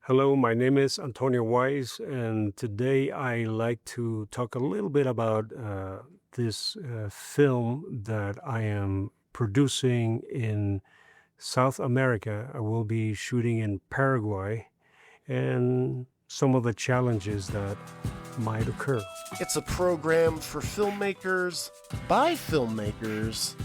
Hello, my name is Antonio Weiss, and today I like to talk a little bit about this film that I am producing in South America. I will be shooting in Paraguay and some of the challenges that might occur. It's a program for filmmakers by filmmakers.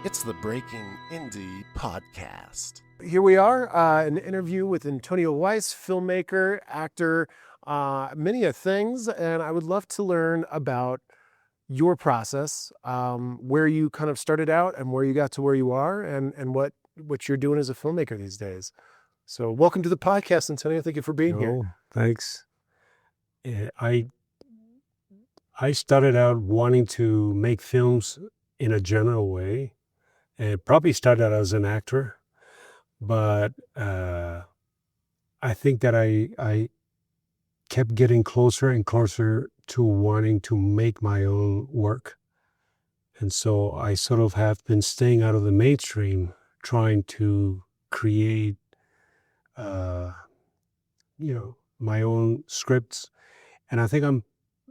It's the Breaking Indie Podcast. Here we are, an interview with Antonio Weiss, filmmaker, actor, many things, and I would love to learn about your process, where you kind of started out and where you got to where you are, and what you're doing as a filmmaker these days. So welcome to the podcast, Antonio. Thank you for being here. Thanks. I started out wanting to make films in a general way, and probably started out as an actor. But I think that I kept getting closer and closer to wanting to make my own work. And so I sort of have been staying out of the mainstream, trying to create, my own scripts. And I think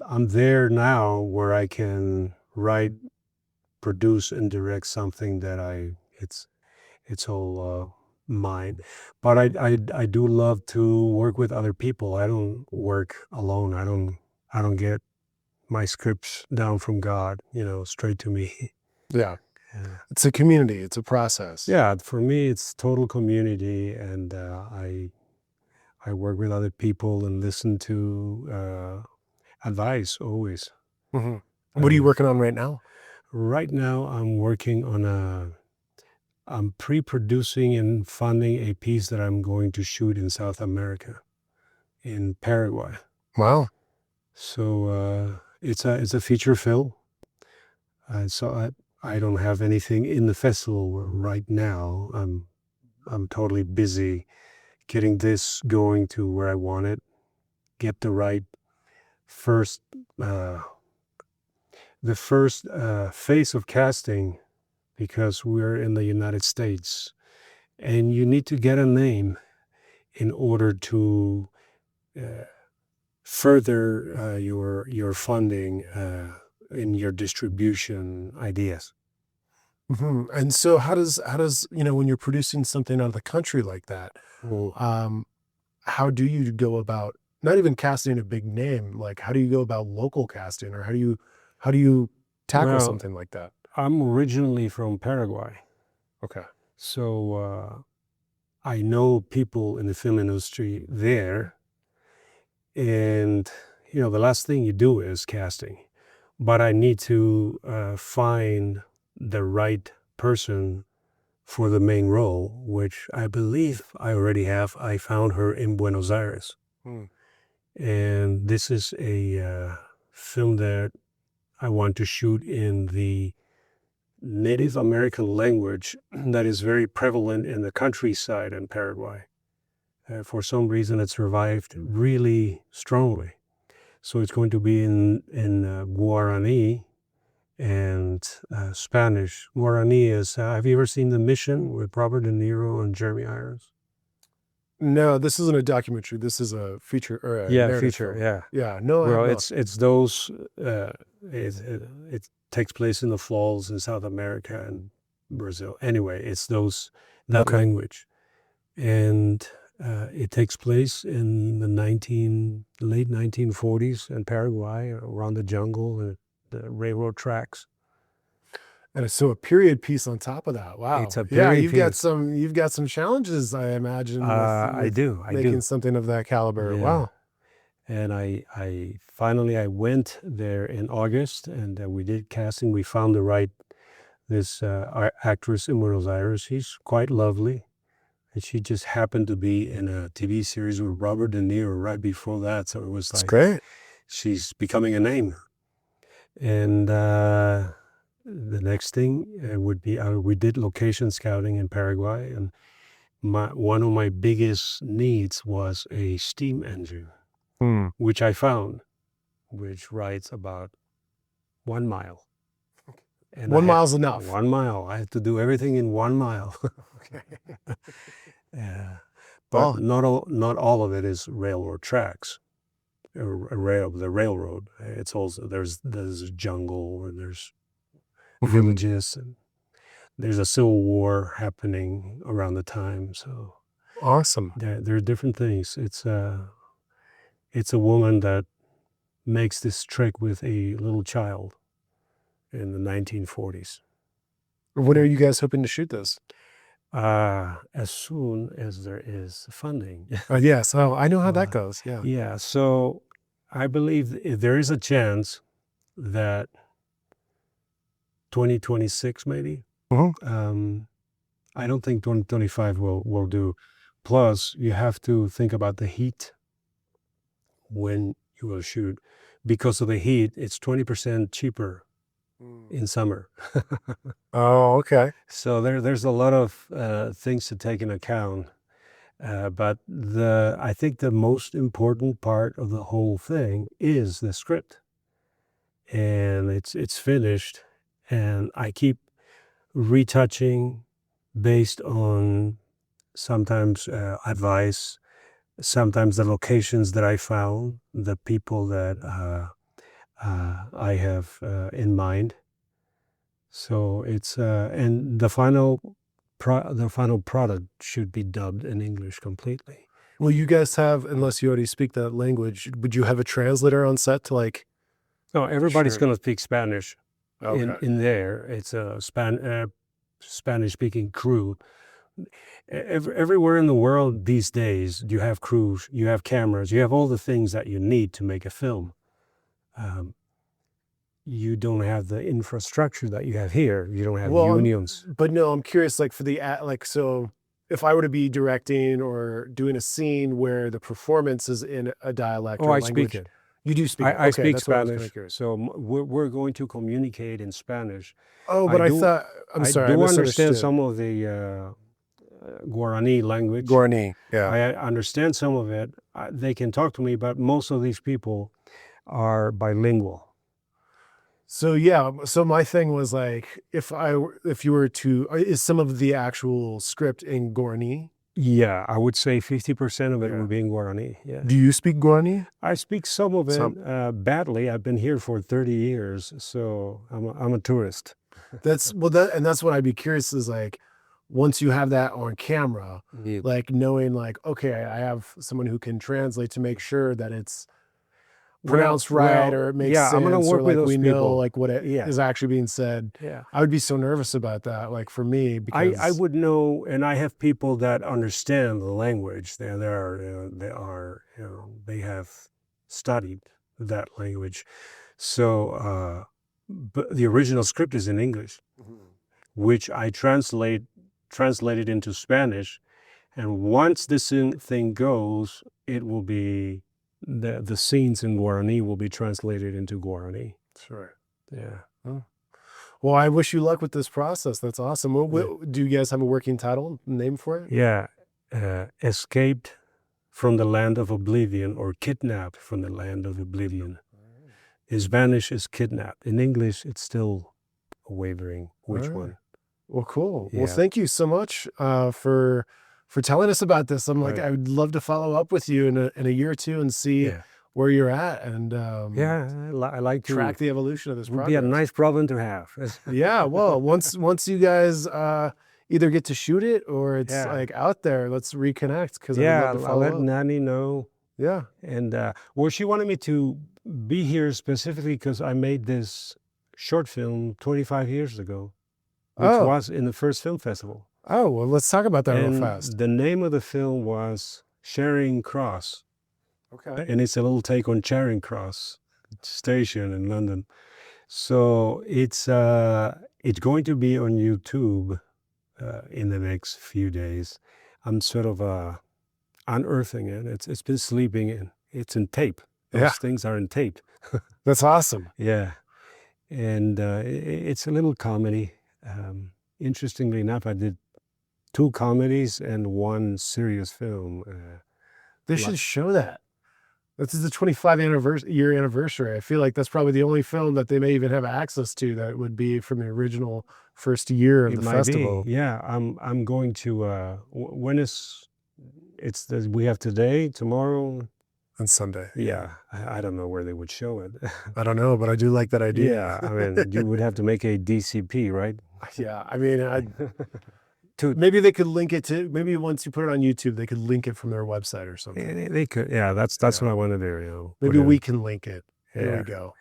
I'm there now where I can write, produce, and direct something that it's all mine. But I do love to work with other people. I don't work alone. I don't get my scripts down from God, straight to me. Yeah. It's a community. It's a process. Yeah, for me, it's total community, and I work with other people and listen to advice always. Mm-hmm. What are you working on right now? Right now, I'm working on I'm pre-producing and funding a piece that I'm going to shoot in South America, in Paraguay. Wow. So it's a feature film. So I don't have anything in the festival right now. I'm totally busy getting this going to where I want it. Get the right first the first phase of casting, because we're in the United States, and you need to get a name in order to further your funding in your distribution ideas. Mm-hmm. And so how does when you're producing something out of the country like that, how do you go about not even casting a big name? Like, how do you go about local casting, or how do you tackle something like that? I'm originally from Paraguay. Okay. So I know people in the film industry there, and the last thing you do is casting. But I need to find the right person for the main role, which I believe I already have. I found her in Buenos Aires. And this is a film that I want to shoot in the Native American language that is very prevalent in the countryside in Paraguay. For some reason, it survived really strongly. So it's going to be in Guarani and Spanish. Guarani is, have you ever seen The Mission with Robert De Niro and Jeremy Irons? No, this isn't a documentary. This is a feature or a narrative feature, film. Yeah. No, well, it's those. It takes place in the falls in South America and Brazil. Anyway, it's that language, and it takes place in the late 1940s in Paraguay, around the jungle and the railroad tracks. And so a period piece on top of that. Wow. It's a period piece. You've got some challenges, I imagine. I do. Making something of that caliber. Yeah. Wow. And I finally went there in August, and we did casting. We found this actress in Buenos Aires. She's quite lovely, and she just happened to be in a TV series with Robert De Niro right before that. So it was That's great. She's becoming a name. And the next thing would be we did location scouting in Paraguay, and one of my biggest needs was a steam engine, which I found, which rides about 1 mile. And 1 mile's enough. 1 mile. I had to do everything in 1 mile. Okay. Yeah. but not all of it is railroad tracks. The railroad. It's also there's jungle and there's villages and there's a civil war happening around the time. So awesome. There are different things. It's a woman that makes this trek with a little child in the 1940s. When are you guys hoping to shoot this? As soon as there is funding. Yes. Oh, I know how that goes. Yeah. Yeah. So I believe there is a chance that 2026 maybe. I don't think 2025 will do. Plus, you have to think about the heat when you will shoot. Because of the heat, it's 20% cheaper in summer. Oh, okay. So there's a lot of things to take into account. But I think the most important part of the whole thing is the script. And it's finished. And I keep retouching based on sometimes advice, sometimes the locations that I found, the people that I have in mind. So it's and the final product should be dubbed in English completely. Well, you guys have, unless you already speak that language, would you have a translator on set to like? No, everybody's going to speak Spanish. Okay. In there. It's a Spanish-speaking crew. Everywhere in the world these days, you have crews, you have cameras, you have all the things that you need to make a film. You don't have the infrastructure that you have here. You don't have unions. But no, I'm curious, like for the so if I were to be directing or doing a scene where the performance is in a dialect or I language, speak it. You do speak. I speak Spanish, so we're going to communicate in Spanish. Oh, but I'm sorry. I do understand some of the Guarani language. Guarani, yeah. I understand some of it. They can talk to me, but most of these people are bilingual. So yeah, so my thing was like, if you were to, is some of the actual script in Guarani? Yeah, I would say 50% of it would be in Guarani. Yeah. Do you speak Guarani? I speak some of it badly. I've been here for 30 years, so I'm a tourist. That's what I'd be curious is like, once you have that on camera, like knowing like, okay, I have someone who can translate to make sure that it's pronounced right or it makes sense. I'm gonna work with those we people. know like what it is actually being said. Yeah, I would be so nervous about that. Like for me, because I would know, and I have people that understand the language. They have studied that language. So, but the original script is in English, which I translated into Spanish, and once this thing goes, it will be. The scenes in Guarani will be translated into Guarani. Sure. Yeah. Oh. Well, I wish you luck with this process. That's awesome. Do you guys have a working title name for it? Yeah. Escaped from the Land of Oblivion, or Kidnapped from the Land of Oblivion. In Spanish is kidnapped. In English, it's still wavering which one. Well, cool. Yeah. Well, thank you so much for telling us about this. I'm like, I would love to follow up with you in a year or two and see where you're at. And I like to track the evolution of this project. Would be a nice problem to have. Yeah. Well, once you guys either get to shoot it or it's like out there, let's reconnect. Because I'll let Nani know. Yeah. And she wanted me to be here specifically because I made this short film 25 years ago, which was in the first film festival. Oh, well, let's talk about that real fast. The name of the film was Charing Cross. Okay. And it's a little take on Charing Cross station in London. So it's going to be on YouTube in the next few days. I'm sort of unearthing it. It's been sleeping in. It's in tape. Those things are in tape. That's awesome. Yeah. And it's a little comedy. Interestingly enough, I did 2 comedies and 1 serious film. They should show that. This is the 25-year anniversary. I feel like that's probably the only film that they may even have access to that would be from the original first year of the festival. Yeah, I'm going to. When is we have today, tomorrow. On Sunday. Yeah, I don't know where they would show it. I don't know, but I do like that idea. Yeah, I mean, you would have to make a DCP, right? Yeah, I mean, maybe they could link it to, maybe once you put it on YouTube, they could link it from their website or something. They could, yeah, that's what I want to do, Maybe we can link it. Yeah. There we go.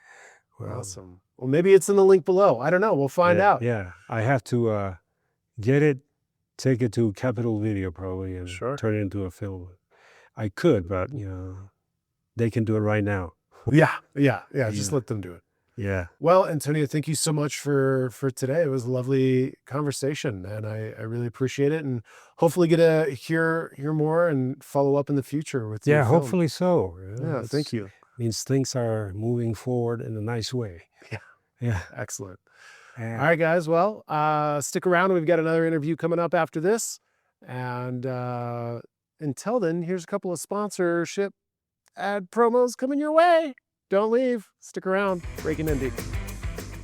Well, Awesome. Well, maybe it's in the link below. I don't know. We'll find out. Yeah, I have to get it, take it to Capitol Video probably, and turn it into a film. I could, but they can do it right now. Yeah. Just let them do it. Yeah. Well, Antonio, thank you so much for today. It was a lovely conversation, and I really appreciate it, and hopefully get to hear more and follow up in the future with your film. Hopefully so. Yeah, thank you. Means things are moving forward in a nice way. Yeah. Excellent. Yeah. All right, guys. Well, stick around. We've got another interview coming up after this, and until then, here's a couple of sponsorship ad promos coming your way. Don't leave. Stick around. Breaking Indie.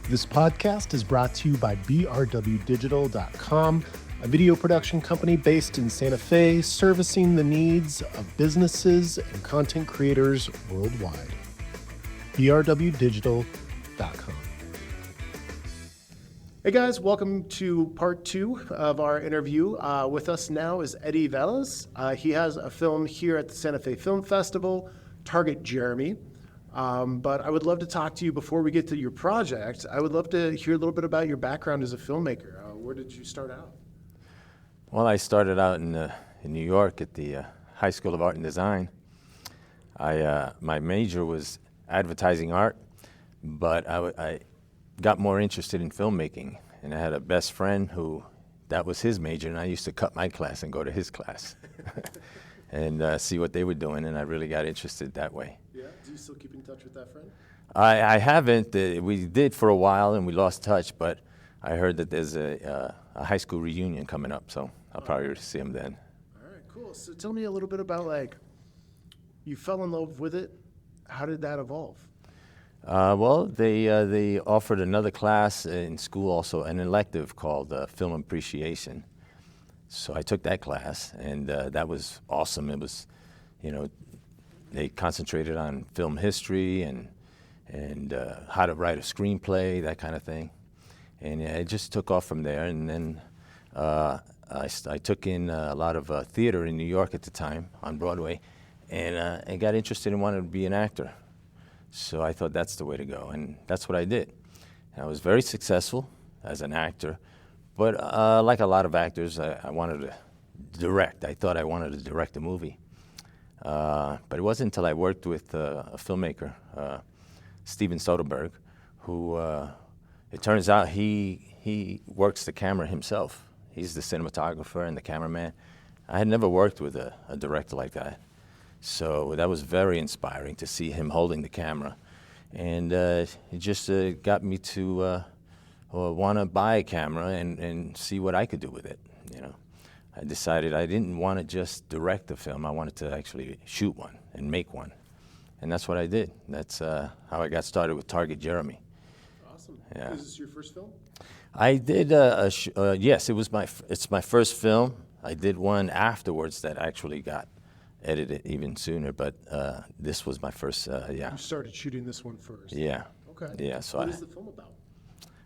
This podcast is brought to you by brwdigital.com, a video production company based in Santa Fe, servicing the needs of businesses and content creators worldwide. brwdigital.com. Hey guys, welcome to part 2 of our interview. With us now is Eddie Velez. He has a film here at the Santa Fe Film Festival, Target Jeremy. But I would love to talk to you before we get to your project. I would love to hear a little bit about your background as a filmmaker. Where did you start out? Well, I started out in New York at the High School of Art and Design. My major was advertising art, but I got more interested in filmmaking, and I had a best friend who that was his major, and I used to cut my class and go to his class and see what they were doing, and I really got interested that way. Yeah, do you still keep in touch with that friend? I haven't. We did for a while, and we lost touch, but I heard that there's a high school reunion coming up, so I'll probably see him then. All right, cool. So tell me a little bit about, you fell in love with it. How did that evolve? Well, they offered another class in school, also an elective called Film Appreciation. So I took that class, and that was awesome. It was, they concentrated on film history and how to write a screenplay, that kind of thing. And it just took off from there. And then I took in a lot of theater in New York at the time on Broadway, and I got interested and wanted to be an actor. So I thought that's the way to go, and that's what I did. And I was very successful as an actor, but like a lot of actors, I wanted to direct. I thought I wanted to direct a movie. But it wasn't until I worked with a filmmaker, Steven Soderbergh, who it turns out he works the camera himself. He's the cinematographer and the cameraman. I had never worked with a director like that. So that was very inspiring to see him holding the camera. And it just got me to want to buy a camera and see what I could do with it. I decided I didn't want to just direct the film. I wanted to actually shoot one and make one. And that's what I did. That's how I got started with Target Jeremy. Awesome. Yeah. Is this your first film? I did, yes, it's my first film. I did one afterwards that actually got edited even sooner, but this was my first, yeah. You started shooting this one first? Yeah. Okay. Yeah, so what is the film about?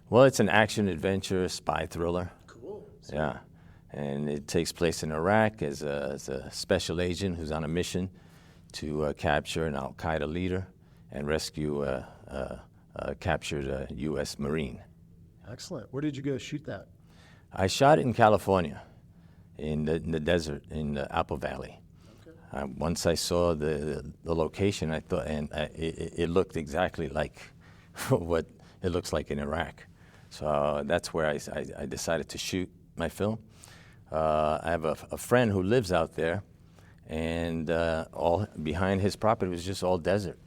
Well, it's an action-adventure spy thriller. Cool. Yeah, and it takes place in Iraq as a special agent who's on a mission to capture an al-Qaeda leader and rescue a captured U.S. Marine. Excellent. Where did you go shoot that? I shot it in California, in the desert, in the Apple Valley. Once I saw the location, I thought, and it looked exactly like what it looks like in Iraq. So that's where I decided to shoot my film. I have a friend who lives out there, and all behind his property was just all desert.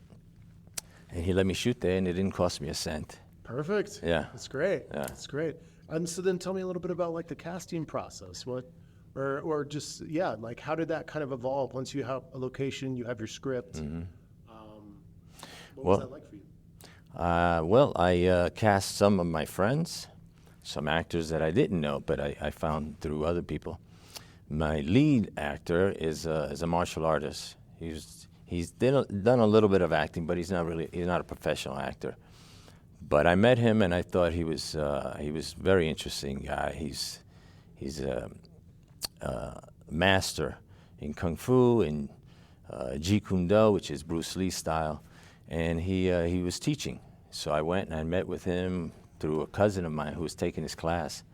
And he let me shoot there, and it didn't cost me a cent. Perfect. Yeah. That's great. Yeah. That's great. So then tell me a little bit about the casting process. Or just, how did that kind of evolve once you have a location, you have your script? Mm-hmm. What was that like for you? Well, I cast some of my friends, some actors that I didn't know, but I found through other people. my lead actor is a martial artist. He's done a little bit of acting, but he's not a professional actor. But I met him, and I thought he was very interesting guy. He's a master in kung fu and Jeet Kune Do, which is Bruce Lee style, and he was teaching. So I went and I met with him through a cousin of mine who was taking his class.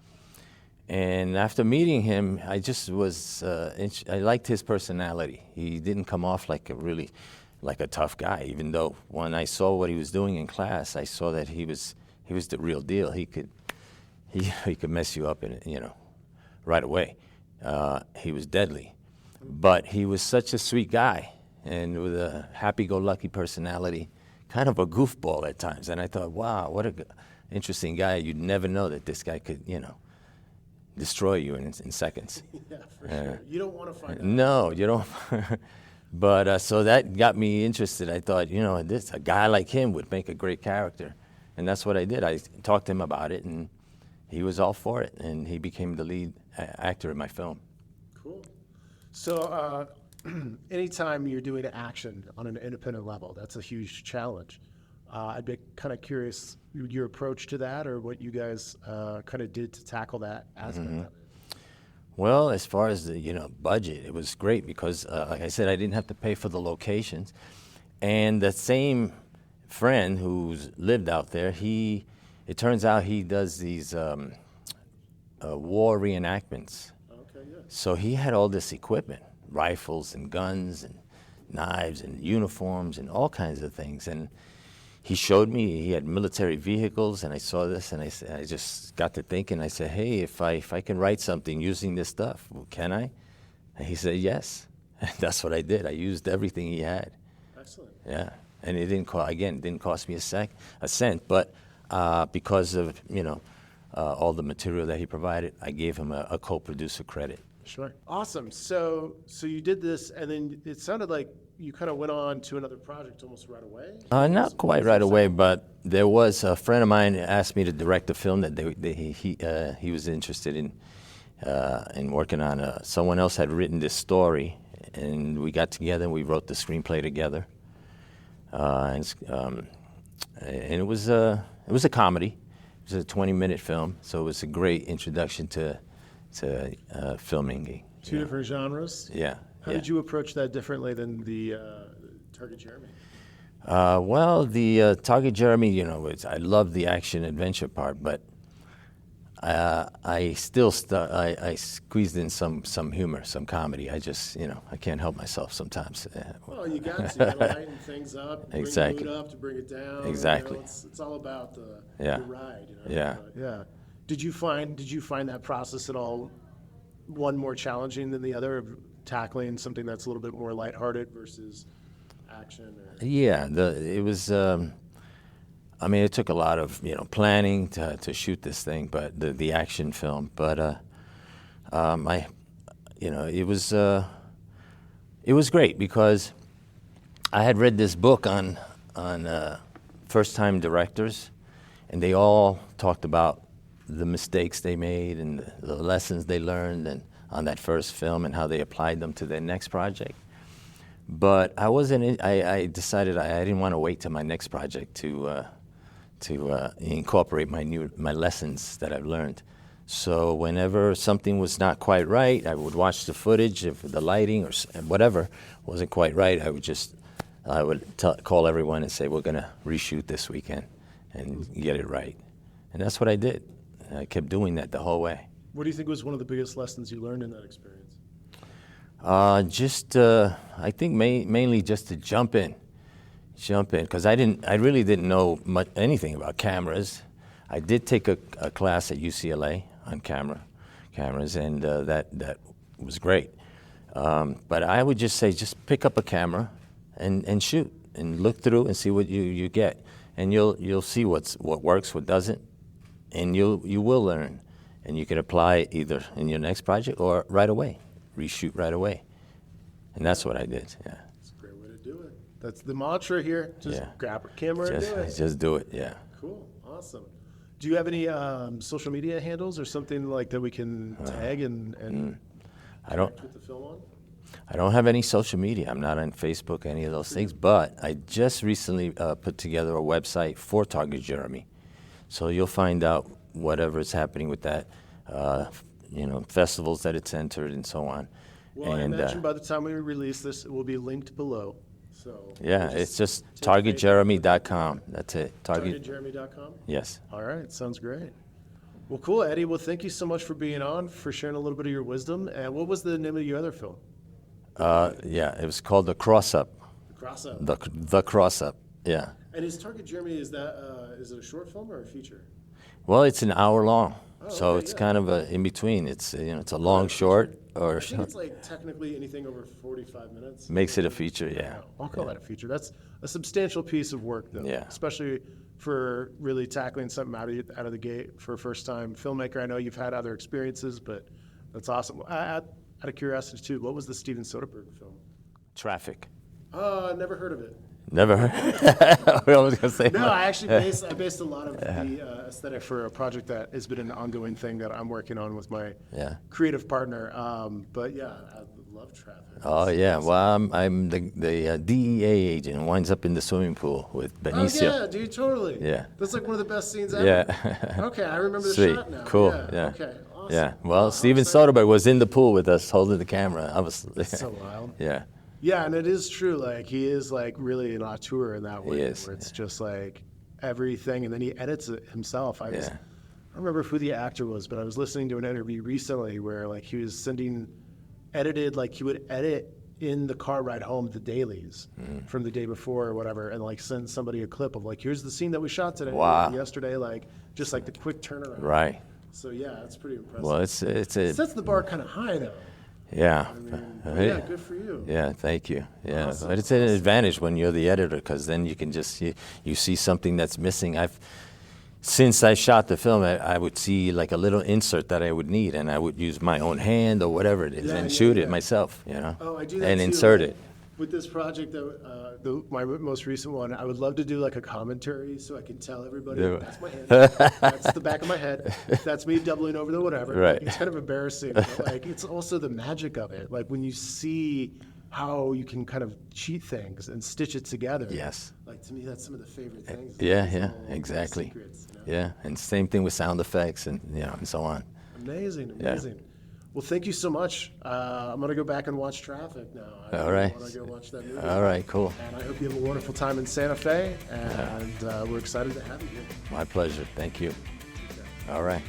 And after meeting him, I just was, I liked his personality. He didn't come off like a tough guy, even though when I saw what he was doing in class, I saw that he was the real deal. He could mess you up right away. He was deadly. But he was such a sweet guy and with a happy-go-lucky personality, kind of a goofball at times. And I thought, wow, what an interesting guy. You'd never know that this guy could, destroy you in seconds. Yeah, for sure. You don't want to find out. No, you don't. But so that got me interested. I thought, a guy like him would make a great character. And that's what I did. I talked to him about it, and he was all for it. And he became the lead actor in my film. Cool. So anytime you're doing action on an independent level, that's a huge challenge. I'd be kind of curious your approach to that, or what you guys kind of did to tackle that aspect of it. Well, as far as the budget, it was great because, like I said, I didn't have to pay for the locations, and the same friend who's lived out there, it turns out he does these war reenactments. Okay, yeah. So he had all this equipment, rifles and guns and knives and uniforms and all kinds of things, and he showed me he had military vehicles, and I saw this, and I just got to thinking. I said, hey, if I can write something using this stuff, can I? And he said, yes. And that's what I did. I used everything he had. Excellent. Yeah, and it didn't cost me a cent, but because of all the material that he provided, I gave him a co-producer credit. Sure. Awesome. So you did this, and then it sounded like you kind of went on to another project almost right away? Not quite right away, but there was a friend of mine who asked me to direct a film that he was interested in working on. Someone else had written this story, and we got together and we wrote the screenplay together. And it was a comedy. It was a 20-minute film, so it was a great introduction to filmmaking. Two different genres? Yeah. How did you approach that differently than the Target Jeremy? Well, the Target Jeremy, I love the action-adventure part, but I still I squeezed in some humor, some comedy. I just, I can't help myself sometimes. Well, you got to lighten things up, bring Exactly. the mood up to bring it down. Exactly. It's all about the ride. Yeah. Yeah. Did you find that process at all one more challenging than the other, of tackling something that's a little bit more lighthearted versus action? Yeah, it was. It took a lot of planning to shoot this thing, but the action film. But it was great because I had read this book on first-time directors, and they all talked about the mistakes they made and the lessons they learned and on that first film and how they applied them to their next project. But I decided I didn't want to wait till my next project to incorporate my lessons that I've learned. So whenever something was not quite right, I would watch the footage. If the lighting or whatever wasn't quite right, I would call everyone and say, we're going to reshoot this weekend and get it right. And that's what I did. I kept doing that the whole way. What do you think was one of the biggest lessons you learned in that experience? I think mainly just to jump in, because I really didn't know anything about cameras. I did take a class at UCLA on cameras, and that was great. But I would just say, just pick up a camera and shoot and look through and see what you get, and you'll see what works, what doesn't, and you will learn, and you can apply either in your next project or right away, reshoot right away, and that's what I did. Yeah. That's a great way to do it. That's the mantra here. Just grab a camera and do it. Just do it. Yeah. Cool. Awesome. Do you have any social media handles or something like that we can tag and? I don't. connect with the film on? I don't have any social media. I'm not on Facebook, any of those things. But I just recently put together a website for Target Jeremy, so you'll find out whatever is happening with that. Festivals that it's entered and so on. Well, I imagine by the time we release this, it will be linked below. So Yeah, it's just targetjeremy.com. That's it. targetjeremy.com? Yes. All right, sounds great. Well, cool, Eddie. Well, thank you so much for being on, for sharing a little bit of your wisdom. And what was the name of your other film? It was called The Cross Up. The Cross Up. The Cross Up. Yeah. And is Target Jeremy, is it a short film or a feature? Well, it's an hour long, so okay, it's yeah. kind of a in between. It's it's a long short or I think it's like technically anything over 45 minutes. makes it a feature. Yeah. I'll call that a feature. That's a substantial piece of work, though. Yeah. Especially for really tackling something out of the gate for a first-time filmmaker. I know you've had other experiences, but that's awesome. Out of curiosity, too, what was the Steven Soderbergh film? Traffic. Never heard of it. Never heard. We always gonna say. No, I based a lot of the aesthetic for a project that has been an ongoing thing that I'm working on with my creative partner. But yeah, I love Traffic. Oh yeah, well I'm the DEA agent who winds up in the swimming pool with Benicio. Oh yeah, dude, totally. Yeah. That's like one of the best scenes ever. Yeah. Okay, I remember the Sweet. shot now. Cool. Yeah. Okay. Awesome. Yeah. Well, Wow, Steven how exciting. Soderbergh was in the pool with us holding the camera. I was. So wild. Yeah. Yeah, and it is true. Like he is like really an auteur in that way, He is, where it's just like everything, and then he edits it himself. I don't Yeah. remember who the actor was, but I was listening to an interview recently where like he was edited, like he would edit in the car ride home the dailies from the day before or whatever, and like send somebody a clip of like, here's the scene that we shot today, Wow. yesterday, like just like the quick turnaround. Right. So yeah, it's pretty impressive. Well, it's a Sets the bar kind of high though. yeah. Yeah, good for you. Yeah, thank you. Yeah, Awesome. but it's an advantage when you're the editor because then you can just you see something that's missing. Since I shot the film, I would see like a little insert that I would need, and I would use my own hand or whatever it is Yeah, and yeah, shoot yeah. it myself, Oh, I do that and too, insert like, it. With this project, my most recent one, I would love to do like a commentary so I can tell everybody, Yeah. that's my hand, that's the back of my head, that's me doubling over the whatever. Right. Like, it's kind of embarrassing, but like it's also the magic of it. Like when you see how you can kind of cheat things and stitch it together. Yes. Like to me, that's some of the favorite things. Yeah, These yeah, little exactly. secrets, Yeah, and same thing with sound effects and and so on. Amazing, Yeah. amazing. Well, thank you so much. I'm going to go back and watch Traffic now. All right. I want to go watch that movie. All right, cool. And I hope you have a wonderful time in Santa Fe, and we're excited to have you here. My pleasure. Thank you. All right.